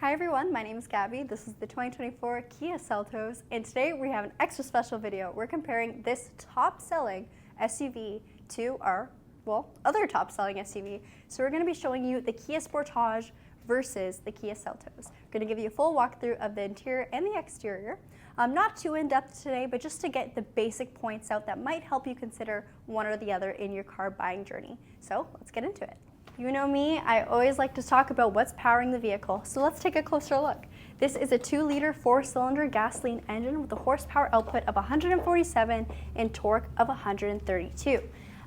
Hi everyone, my name is Gabi. This is the 2024 Kia Seltos, and today we have an extra special video. We're comparing this top-selling SUV to our, other top-selling SUV. So we're going to be showing you the Kia Sportage versus the Kia Seltos. We're going to give you a full walkthrough of the interior and the exterior. Not too in-depth today, but just to get the basic points out that might help you consider one or the other in your car buying journey. So let's get into it. You know me, I always like to talk about what's powering the vehicle, so let's take a closer look. This is a 2-liter 4-cylinder gasoline engine with a horsepower output of 147 and torque of 132.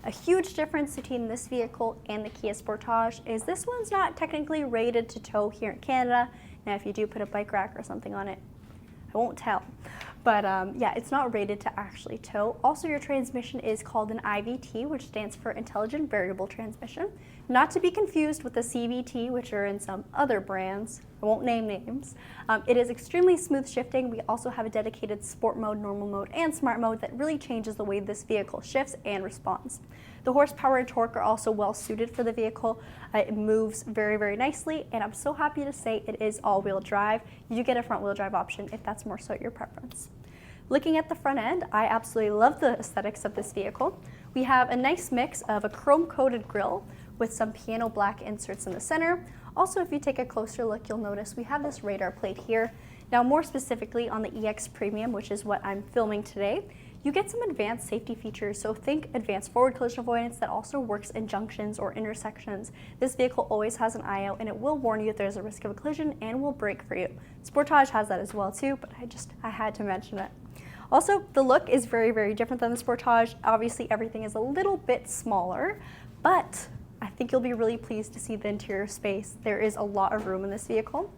A huge difference between this vehicle and the Kia Sportage is this one's not technically rated to tow here in Canada. Now if you do put a bike rack or something on it, I won't tell. But yeah, it's not rated to actually tow. Also, your transmission is called an IVT, which stands for Intelligent Variable Transmission. Not to be confused with the CVT, which are in some other brands. I won't name names. It is extremely smooth shifting. We also have a dedicated sport mode, normal mode, and smart mode that really changes the way this vehicle shifts and responds. The horsepower and torque are also well suited for the vehicle. It moves very, very nicely, and I'm so happy to say it is all-wheel drive. You do get a front-wheel drive option if that's more so your preference. Looking at the front end, I absolutely love the aesthetics of this vehicle. We have a nice mix of a chrome-coated grille with some piano black inserts in the center. Also, if you take a closer look, you'll notice we have this radar plate here. Now, more specifically on the EX Premium, which is what I'm filming today, you get some advanced safety features. So think advanced forward collision avoidance that also works in junctions or intersections. This vehicle always has an eye out, and it will warn you if there's a risk of a collision and will brake for you. Sportage has that as well too, but I had to mention it. Also, the look is very, very different than the Sportage. Obviously, everything is a little bit smaller, but I think you'll be really pleased to see the interior space. There is a lot of room in this vehicle.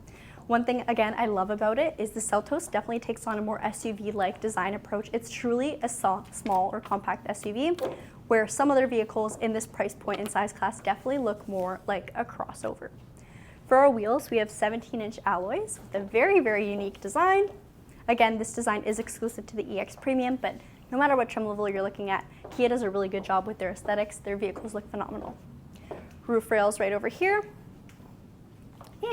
One thing, again, I love about it is the Seltos definitely takes on a more SUV-like design approach. It's truly a small or compact SUV, where some other vehicles in this price point and size class definitely look more like a crossover. For our wheels, we have 17-inch alloys with a very, very unique design. Again, this design is exclusive to the EX Premium, but no matter what trim level you're looking at, Kia does a really good job with their aesthetics. Their vehicles look phenomenal. Roof rails right over here.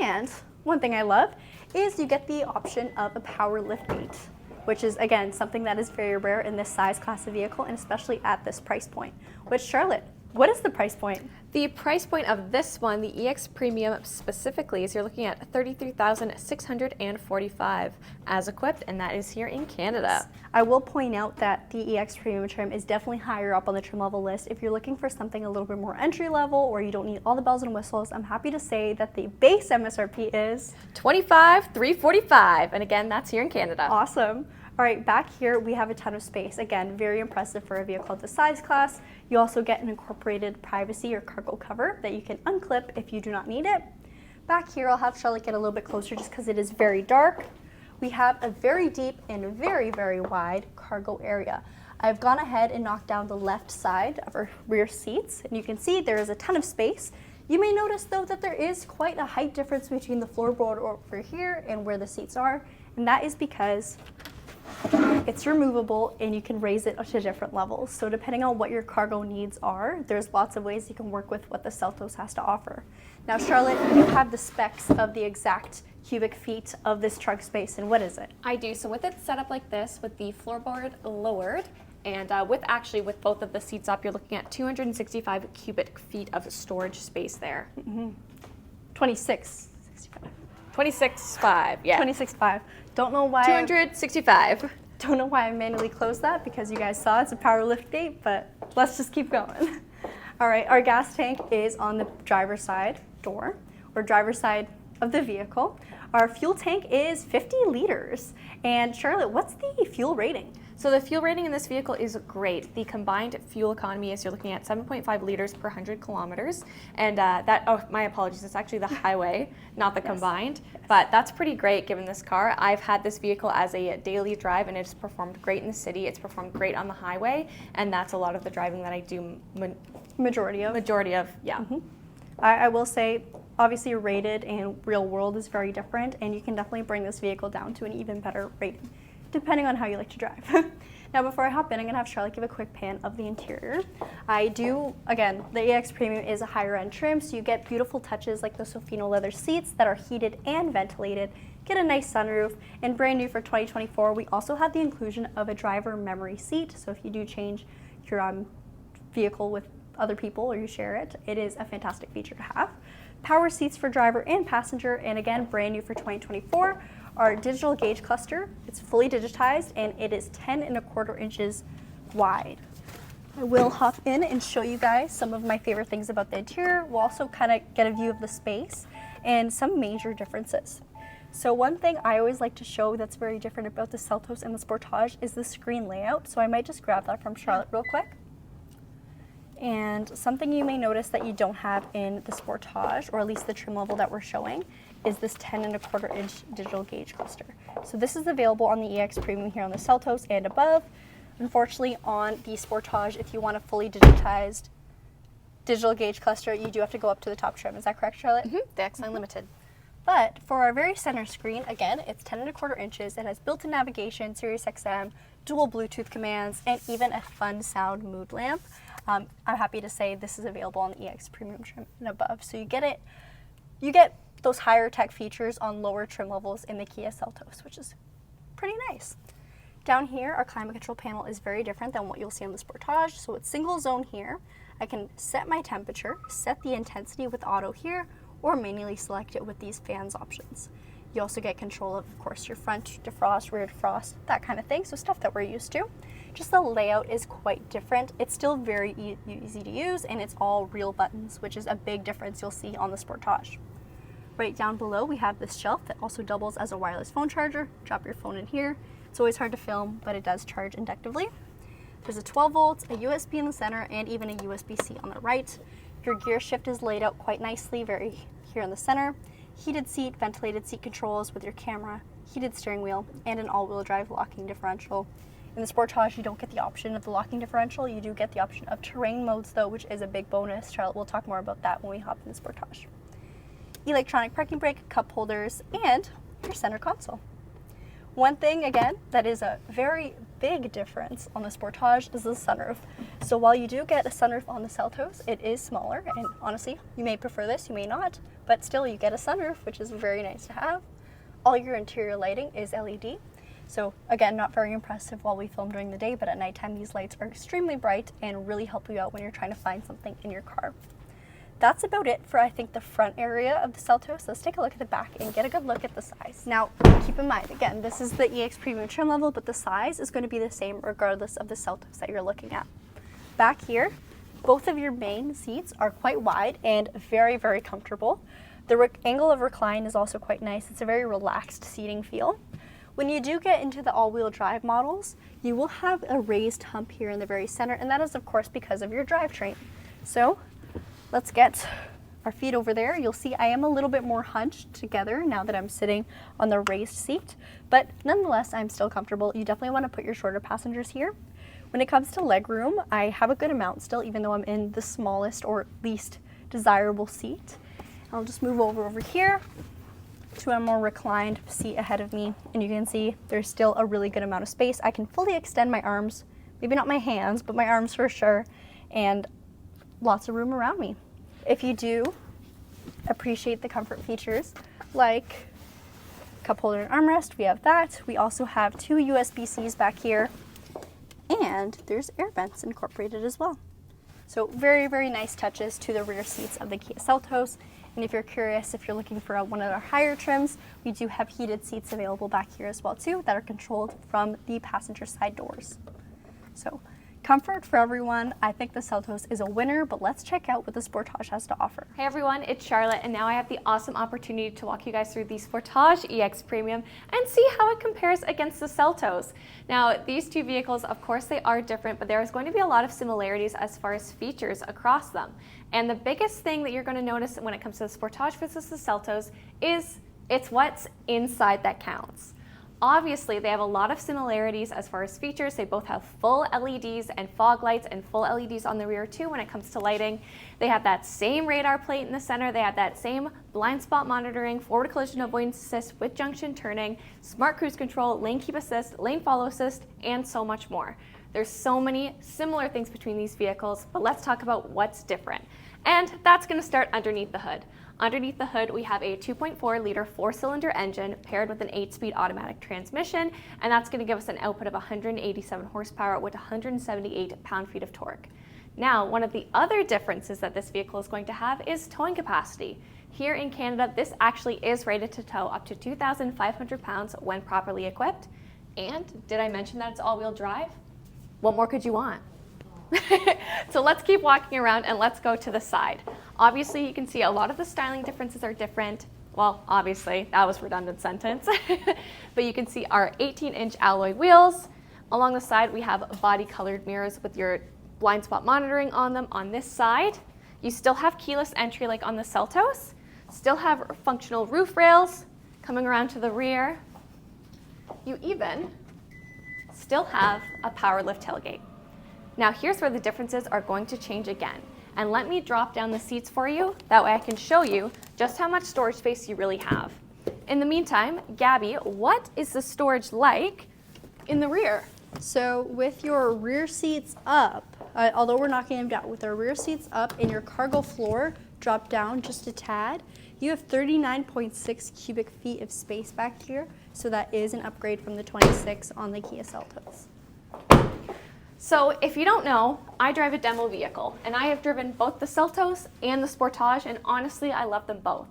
And one thing I love is you get the option of a power liftgate, which is, again, something that is very rare in this size class of vehicle, and especially at this price point. Which, Charlotte, what is the price point? The price point of this one, the EX Premium specifically, is you're looking at $33,645 as equipped, and that is here in Canada. I will point out that the EX Premium trim is definitely higher up on the trim level list. If you're looking for something a little bit more entry level or you don't need all the bells and whistles, I'm happy to say that the base MSRP is $25,345, and again, that's here in Canada. Awesome. All right, back here we have a ton of space. Again, very impressive for a vehicle of the size class. You also get an incorporated privacy or cargo cover that you can unclip if you do not need it. Back here, I'll have Charlotte get a little bit closer just because it is very dark. We have a very deep and very, very wide cargo area. I've gone ahead and knocked down the left side of our rear seats, and you can see there is a ton of space. You may notice, though, that there is quite a height difference between the floorboard over here and where the seats are, and that is because it's removable and you can raise it to different levels. So depending on what your cargo needs are, there's lots of ways you can work with what the Seltos has to offer. Now, Charlotte, you have the specs of the exact cubic feet of this trunk space, and what is it? I do. So with it set up like this, with the floorboard lowered, and with both of the seats up, you're looking at 265 cubic feet of storage space there. 26.5, yeah. 26.5. Don't know why. 265. Don't know why I manually closed that because you guys saw it's a power lift gate, but let's just keep going. All right, our gas tank is on the driver's side door, or driver's side of the vehicle. Our fuel tank is 50 liters. And Charlotte, what's the fuel rating? So the fuel rating in this vehicle is great. The combined fuel economy is you're looking at 7.5 liters per 100 kilometers. And my apologies, it's actually the highway, not the combined. Yes. But that's pretty great given this car. I've had this vehicle as a daily drive, and it's performed great in the city. It's performed great on the highway, and that's a lot of the driving that I do. Majority of, yeah. Mm-hmm. I will say, obviously rated and real world is very different, and you can definitely bring this vehicle down to an even better rating, depending on how you like to drive. Now before I hop in, I'm gonna have Charlotte give a quick pan of the interior. Again, the EX Premium is a higher end trim, so you get beautiful touches like the Sofino leather seats that are heated and ventilated, get a nice sunroof, and brand new for 2024, we also have the inclusion of a driver memory seat, so if you do change your vehicle with other people or you share it, it is a fantastic feature to have. Power seats for driver and passenger, and again, brand new for 2024, our digital gauge cluster. It's fully digitized and it is 10.25 inches wide. I will hop in and show you guys some of my favorite things about the interior. We'll also kind of get a view of the space and some major differences. So one thing I always like to show that's very different about the Seltos and the Sportage is the screen layout. So I might just grab that from Charlotte real quick. And something you may notice that you don't have in the Sportage, or at least the trim level that we're showing, is this 10.25 inch digital gauge cluster. So this is available on the EX Premium here on the Seltos and above. Unfortunately, on the Sportage, if you want a fully digitized digital gauge cluster, you do have to go up to the top trim. Is that correct, Charlotte? Mm-hmm. The X Line Limited. But for our very center screen, again, it's 10.25 inches. It has built-in navigation, Sirius XM, dual Bluetooth commands, and even a fun sound mood lamp. I'm happy to say this is available on the EX Premium trim and above. So you get those higher tech features on lower trim levels in the Kia Seltos, which is pretty nice. Down here, our climate control panel is very different than what you'll see on the Sportage. So it's single zone here. I can set my temperature, set the intensity with auto here, or manually select it with these fans options. You also get control of course, your front defrost, rear defrost, that kind of thing, so stuff that we're used to. Just the layout is quite different. It's still very easy to use, and it's all real buttons, which is a big difference you'll see on the Sportage. Right down below, we have this shelf that also doubles as a wireless phone charger. Drop your phone in here. It's always hard to film, but it does charge inductively. There's a 12 volts, a USB in the center, and even a USB-C on the right. Your gear shift is laid out quite nicely, very here in the center. Heated seat, ventilated seat controls with your camera, heated steering wheel, and an all-wheel drive locking differential. In the Sportage, you don't get the option of the locking differential. You do get the option of terrain modes though, which is a big bonus. Charlotte will talk more about that when we hop in the Sportage. Electronic parking brake, cup holders, and your center console. One thing, again, that is a very big difference on the Sportage is the sunroof. So while you do get a sunroof on the Seltos, it is smaller, and honestly, you may prefer this, you may not, but still you get a sunroof, which is very nice to have. All your interior lighting is LED. So again, not very impressive while we film during the day, but at nighttime these lights are extremely bright and really help you out when you're trying to find something in your car. That's about it for, I think, the front area of the Seltos. Let's take a look at the back and get a good look at the size. Now, keep in mind, again, this is the EX Premium trim level, but the size is going to be the same regardless of the Seltos that you're looking at. Back here, both of your main seats are quite wide and very, very comfortable. The angle of recline is also quite nice. It's a very relaxed seating feel. When you do get into the all-wheel drive models, you will have a raised hump here in the very center, and that is, of course, because of your drivetrain. So, let's get our feet over there. You'll see I am a little bit more hunched together now that I'm sitting on the raised seat, but nonetheless, I'm still comfortable. You definitely want to put your shorter passengers here. When it comes to legroom, I have a good amount still, even though I'm in the smallest or least desirable seat. I'll just move over here to a more reclined seat ahead of me, and you can see there's still a really good amount of space. I can fully extend my arms, maybe not my hands, but my arms for sure, and lots of room around me. If you do appreciate the comfort features like cup holder and armrest, we have that. We also have two USB-Cs back here, and there's air vents incorporated as well. So very, very nice touches to the rear seats of the Kia Seltos. And if you're curious, if you're looking for one of our higher trims, we do have heated seats available back here as well too that are controlled from the passenger side doors. So comfort for everyone. I think the Seltos is a winner, but let's check out what the Sportage has to offer. Hey everyone, it's Charlotte, and now I have the awesome opportunity to walk you guys through the Sportage EX Premium and see how it compares against the Seltos. Now, these two vehicles, of course, they are different, but there is going to be a lot of similarities as far as features across them. And the biggest thing that you're going to notice when it comes to the Sportage versus the Seltos is it's what's inside that counts. Obviously, they have a lot of similarities as far as features. They both have full LEDs and fog lights and full LEDs on the rear too when it comes to lighting. They have that same radar plate in the center. They have that same blind spot monitoring, forward collision avoidance assist with junction turning, smart cruise control, lane keep assist, lane follow assist, and so much more. There's so many similar things between these vehicles, but let's talk about what's different. And that's going to start underneath the hood. Underneath the hood, we have a 2.4-liter four-cylinder engine paired with an 8-speed automatic transmission, and that's going to give us an output of 187 horsepower with 178 pound-feet of torque. Now, one of the other differences that this vehicle is going to have is towing capacity. Here in Canada, this actually is rated to tow up to 2,500 pounds when properly equipped. And did I mention that it's all-wheel drive? What more could you want? So let's keep walking around and let's go to the side. Obviously, you can see a lot of the styling differences are different. Well, obviously, that was a redundant sentence. But you can see our 18-inch alloy wheels. Along the side, we have body-colored mirrors with your blind spot monitoring on them on this side. You still have keyless entry like on the Seltos. Still have functional roof rails coming around to the rear. You even still have a power lift tailgate. Now here's where the differences are going to change again. And let me drop down the seats for you. That way I can show you just how much storage space you really have. In the meantime, Gabby, what is the storage like in the rear? So with your rear seats up, although we're knocking them down, with our rear seats up and your cargo floor dropped down just a tad, you have 39.6 cubic feet of space back here. So that is an upgrade from the 26 on the Kia Seltos. So if you don't know, I drive a demo vehicle, and I have driven both the Seltos and the Sportage, and honestly, I love them both.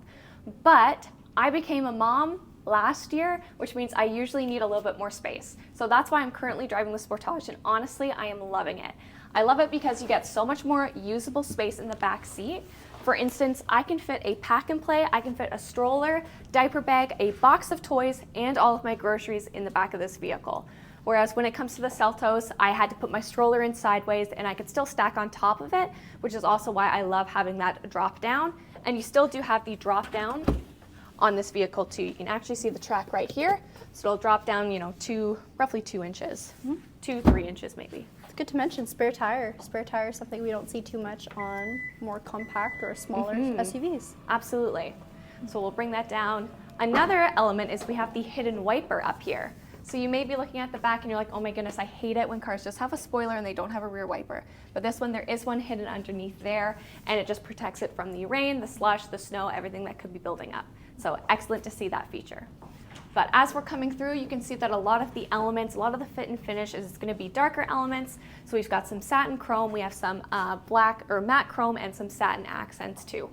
But I became a mom last year, which means I usually need a little bit more space. So that's why I'm currently driving the Sportage, and honestly, I am loving it. I love it because you get so much more usable space in the back seat. For instance, I can fit a pack and play, I can fit a stroller, diaper bag, a box of toys, and all of my groceries in the back of this vehicle. Whereas when it comes to the Seltos, I had to put my stroller in sideways and I could still stack on top of it, which is also why I love having that drop down. And you still do have the drop down on this vehicle too. You can actually see the track right here. So it'll drop down, roughly 2 inches, 2-3 inches maybe. It's good to mention spare tire. Spare tire is something we don't see too much on more compact or smaller SUVs. Absolutely. So we'll bring that down. Another element is we have the hidden wiper up here. So you may be looking at the back and you're like, oh my goodness, I hate it when cars just have a spoiler and they don't have a rear wiper. But this one, there is one hidden underneath there, and it just protects it from the rain, the slush, the snow, everything that could be building up. So excellent to see that feature. But as we're coming through, you can see that a lot of the elements, a lot of the fit and finish is going to be darker elements. So we've got some satin chrome, we have some black or matte chrome, and some satin accents too.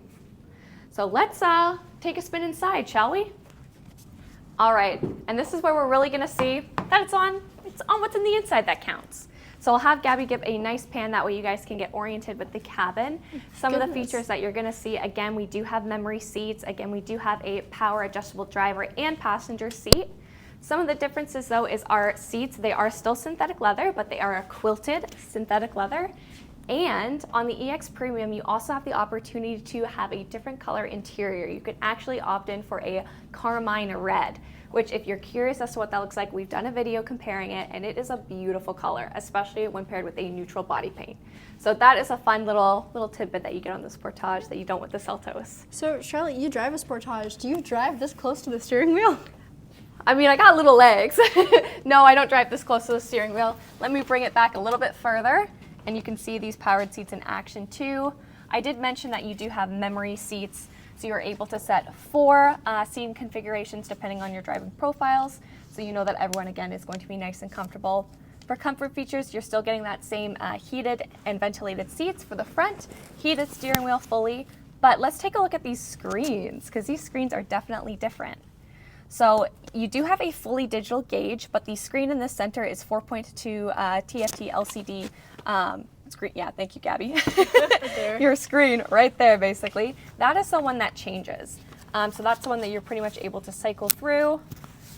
So let's take a spin inside, shall we? All right, and this is where we're really gonna see that it's on what's in the inside that counts. So I'll have Gabby give a nice pan, that way you guys can get oriented with the cabin. Some of the features that you're gonna see, again, we do have memory seats. Again, we do have a power adjustable driver and passenger seat. Some of the differences though is our seats, they are still synthetic leather, but they are a quilted synthetic leather. And on the EX Premium, you also have the opportunity to have a different color interior. You could actually opt in for a carmine red, which if you're curious as to what that looks like, we've done a video comparing it, and it is a beautiful color, especially when paired with a neutral body paint. So that is a fun little tidbit that you get on the Sportage that you don't with the Seltos. So Charlotte, you drive a Sportage. Do you drive this close to the steering wheel? I mean, I got little legs. No, I don't drive this close to the steering wheel. Let me bring it back a little bit further. And you can see these powered seats in action too. I did mention that you do have memory seats, so you're able to set 4 seating configurations depending on your driving profiles, so you know that everyone, again, is going to be nice and comfortable. For comfort features, you're still getting that same heated and ventilated seats for the front, heated steering wheel fully, but let's take a look at these screens, because these screens are definitely different. So you do have a fully digital gauge, but the screen in the center is 4.2 TFT LCD screen. Yeah, thank you, Gabby. Your screen right there, basically. That is the one that changes. So that's the one that you're pretty much able to cycle through.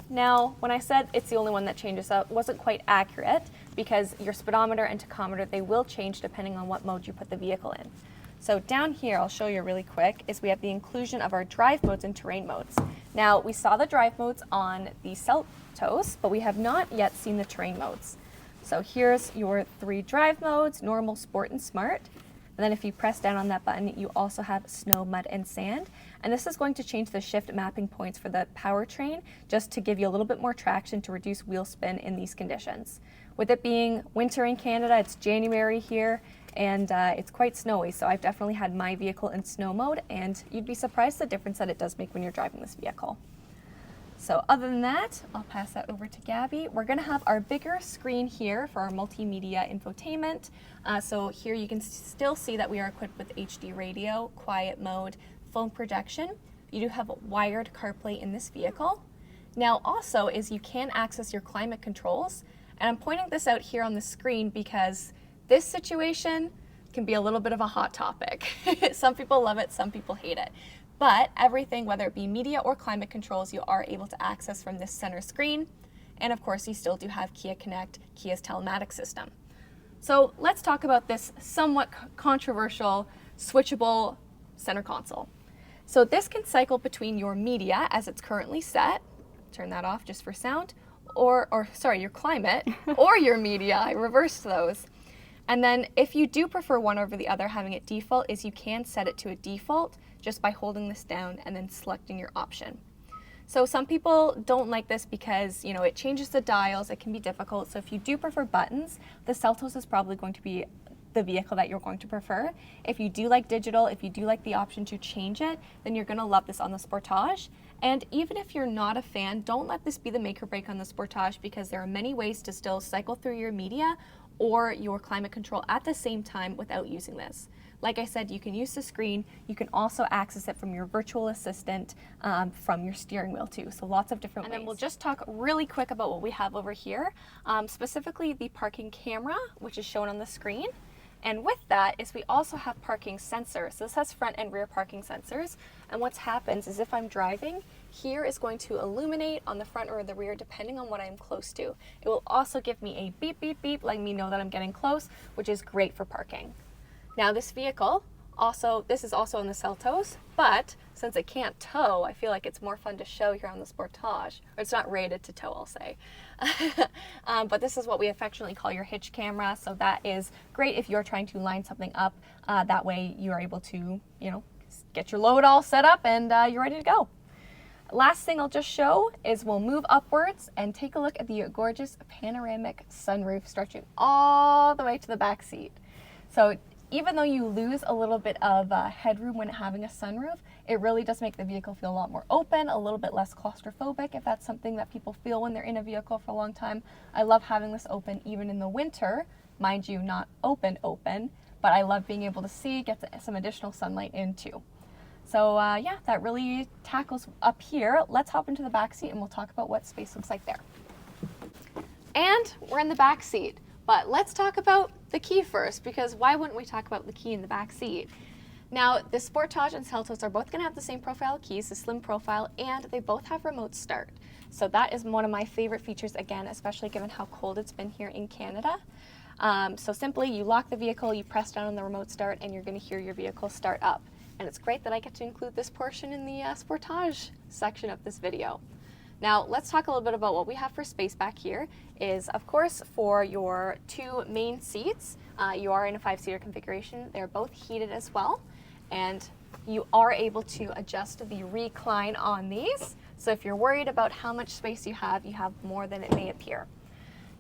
Now, when I said it's the only one that changes, that wasn't quite accurate, because your speedometer and tachometer, they will change depending on what mode you put the vehicle in. So down here, I'll show you really quick, is we have the inclusion of our drive modes and terrain modes. Now, we saw the drive modes on the Seltos, but we have not yet seen the terrain modes. So here's your 3 drive modes: normal, sport, and smart. And then if you press down on that button, you also have snow, mud, and sand. And this is going to change the shift mapping points for the powertrain, just to give you a little bit more traction to reduce wheel spin in these conditions. With it being winter in Canada, it's January here, and it's quite snowy, so I've definitely had my vehicle in snow mode, and you'd be surprised the difference that it does make when you're driving this vehicle. So other than that, I'll pass that over to Gabby. We're gonna have our bigger screen here for our multimedia infotainment. So here you can still see that we are equipped with HD radio, quiet mode, phone projection. You do have wired CarPlay in this vehicle. Now also is you can access your climate controls, and I'm pointing this out here on the screen because this situation can be a little bit of a hot topic. Some people love it, some people hate it. But everything, whether it be media or climate controls, you are able to access from this center screen. And of course, you still do have Kia Connect, Kia's telematics system. So let's talk about this somewhat controversial switchable center console. So this can cycle between your media as it's currently set, turn that off just for sound, or sorry, your climate, or your media, I reversed those. And then if you do prefer one over the other, having it default is you can set it to a default just by holding this down and then selecting your option. So some people don't like this because, you know, it changes the dials, it can be difficult. So if you do prefer buttons, the Seltos is probably going to be the vehicle that you're going to prefer. If you do like digital, if you do like the option to change it, then you're gonna love this on the Sportage. And even if you're not a fan, don't let this be the make or break on the Sportage, because there are many ways to still cycle through your media or your climate control at the same time without using this. Like I said, you can use the screen. You can also access it from your virtual assistant, from your steering wheel too. So lots of different ways. And then we'll just talk really quick about what we have over here, specifically the parking camera, which is shown on the screen. And with that is we also have parking sensors. So this has front and rear parking sensors. And what happens is if I'm driving, here is going to illuminate on the front or the rear depending on what I'm close to. It will also give me a beep, beep, beep, letting me know that I'm getting close, which is great for parking. Now this vehicle, this is also on the Seltos, but since it can't tow, I feel like it's more fun to show here on the Sportage. Or it's not rated to tow, I'll say. But this is what we affectionately call your hitch camera, so that is great if you're trying to line something up. That way you are able to, you know, get your load all set up and you're ready to go. Last thing I'll just show is we'll move upwards and take a look at the gorgeous panoramic sunroof stretching all the way to the back seat. So even though you lose a little bit of headroom when having a sunroof, it really does make the vehicle feel a lot more open, a little bit less claustrophobic if that's something that people feel when they're in a vehicle for a long time. I love having this open even in the winter, mind you, not open, but I love being able to see, get some additional sunlight in too. So yeah, that really tackles up here. Let's hop into the back seat and we'll talk about what space looks like there. And we're in the back seat. But let's talk about the key first, because why wouldn't we talk about the key in the back seat? Now, the Sportage and Seltos are both going to have the same profile keys, the slim profile, and they both have remote start. So that is one of my favorite features, again, especially given how cold it's been here in Canada. So simply, you lock the vehicle, you press down on the remote start, and you're going to hear your vehicle start up. And it's great that I get to include this portion in the Sportage section of this video. Now, let's talk a little bit about what we have for space back here is, of course, for your 2 main seats, you are in a 5-seater configuration. They're both heated as well, and you are able to adjust the recline on these. So if you're worried about how much space you have more than it may appear.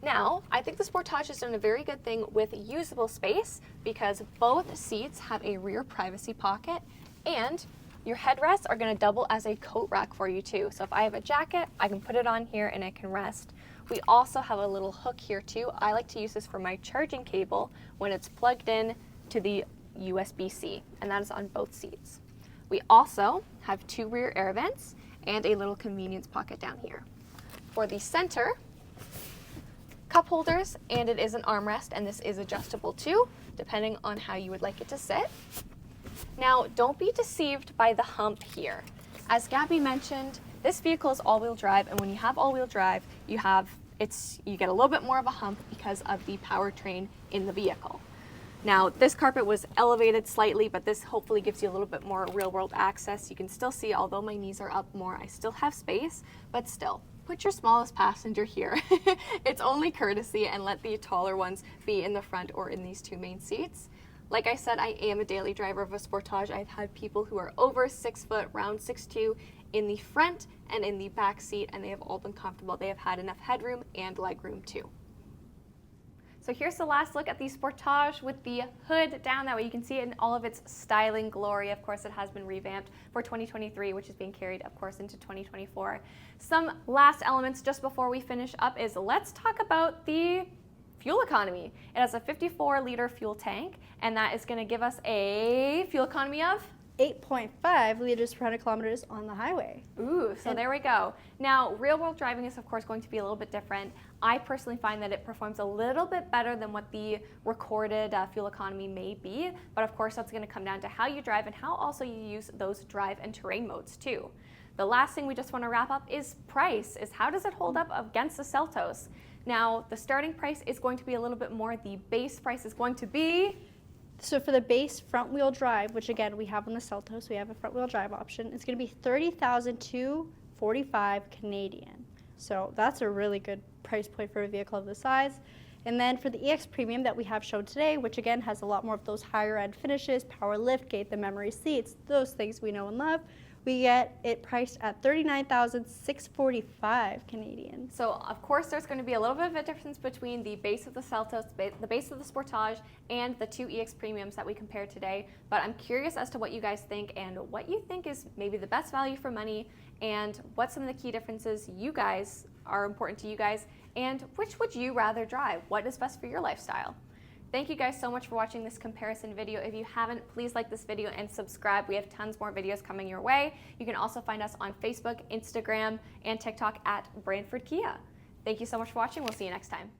Now, I think the Sportage has done a very good thing with usable space because both seats have a rear privacy pocket, and your headrests are going to double as a coat rack for you too. So if I have a jacket, I can put it on here and I can rest. We also have a little hook here too. I like to use this for my charging cable when it's plugged in to the USB-C, and that is on both seats. We also have 2 rear air vents and a little convenience pocket down here. For the center, cup holders, and it is an armrest, and this is adjustable too, depending on how you would like it to sit. Now, don't be deceived by the hump here. As Gabby mentioned, this vehicle is all-wheel drive, and when you have all-wheel drive, you get a little bit more of a hump because of the powertrain in the vehicle. Now, this carpet was elevated slightly, but this hopefully gives you a little bit more real-world access. You can still see, although my knees are up more, I still have space, but still, put your smallest passenger here. It's only courtesy, and let the taller ones be in the front or in these two main seats. Like I said, I am a daily driver of a Sportage. I've had people who are over 6 foot, around 6'2", in the front and in the back seat, and they have all been comfortable. They have had enough headroom and legroom too. So here's the last look at the Sportage with the hood down. That way you can see it in all of its styling glory. Of course, it has been revamped for 2023, which is being carried, of course, into 2024. Some last elements just before we finish up is let's talk about the fuel economy. It has a 54-liter fuel tank, and that is going to give us a fuel economy of 8.5 liters per 100 kilometers on the highway. Ooh, so there we go. Now, real-world driving is, of course, going to be a little bit different. I personally find that it performs a little bit better than what the recorded fuel economy may be, but of course, that's going to come down to how you drive and how also you use those drive and terrain modes too. The last thing we just want to wrap up is price, is how does it hold up against the Seltos? Now, the starting price is going to be a little bit more. The base price is going to be... So for the base front-wheel drive, which again we have on the Seltos, we have a front-wheel drive option. It's going to be $30,245 Canadian. So that's a really good price point for a vehicle of this size. And then for the EX Premium that we have shown today, which again has a lot more of those higher-end finishes, power liftgate, the memory seats, those things we know and love, we get it priced at $39,645 Canadian. So of course there's going to be a little bit of a difference between the base of the Seltos, the base of the Sportage, and the two EX Premiums that we compared today. But I'm curious as to what you guys think and what you think is maybe the best value for money, and what some of the key differences you guys are important to you guys, and which would you rather drive? What is best for your lifestyle? Thank you guys so much for watching this comparison video. If you haven't, please like this video and subscribe. We have tons more videos coming your way. You can also find us on Facebook, Instagram, and TikTok at Brantford Kia. Thank you so much for watching. We'll see you next time.